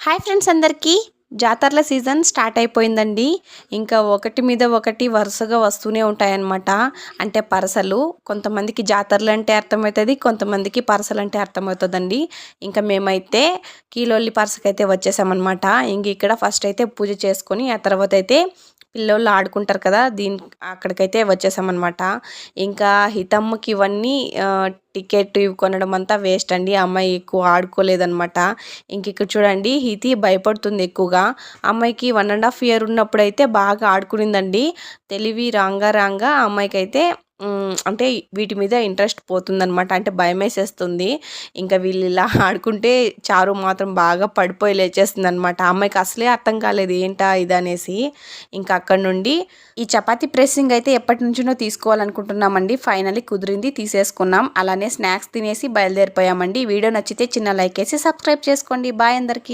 Hi friends అందరికీ జాతరల season start అయిపోయిందండి. ఇంకా ఒకటి మీద ఒకటి వరుసగా వస్తూనే ఉంటాయన్నమాట. అంటే పరసలు కొంతమందికి జాతరలు అంటే అర్థమవుతుంది, కొంతమందికి పరసలు అంటే అర్థమవుతుందండి. ఇంకా మేమైతే కీలోల్లి పరసకైతే వచ్చేసామన్నమాట. ఇంక ఇక్కడ ఫస్ట్ అయితే పూజ చేసుకొని ఆ తర్వాత అయితే పిల్లోళ్ళు ఆడుకుంటారు కదా, అక్కడికైతే వచ్చేసామన్నమాట. ఇంకా హితమ్మకి ఇవన్నీ టికెట్ ఇవి కొనడం అంతా వేస్ట్ అండి. అమ్మాయి ఎక్కువ ఆడుకోలేదన్నమాట. ఇంక ఇక్కడ చూడండి, హితి భయపడుతుంది ఎక్కువగా. అమ్మాయికి 1.5 ఇయర్ ఉన్నప్పుడైతే బాగా ఆడుకునిందండి. తెలివి రాంగా రాంగా అమ్మాయికి అయితే అంటే వీటి మీద ఇంట్రెస్ట్ పోతుందనమాట. అంటే భయమేసేస్తుంది. ఇంకా వీళ్ళు ఇలా ఆడుకుంటే చారు మాత్రం బాగా పడిపోయి లేచేస్తుంది అనమాట. అమ్మాయికి అసలే అర్థం కాలేదు ఏంటా ఇదనేసి. ఇంకా అక్కడ నుండి ఈ చపాతీ ప్రెస్సింగ్ అయితే ఎప్పటి నుంచినో తీసుకోవాలనుకుంటున్నామండి. ఫైనల్లీ కుదిరింది, తీసేసుకున్నాం. అలానే స్నాక్స్ తినేసి బయలుదేరిపోయామండి. వీడియో నచ్చితే చిన్న లైక్ వేసి సబ్స్క్రైబ్ చేసుకోండి. బాయ్ అందరికీ.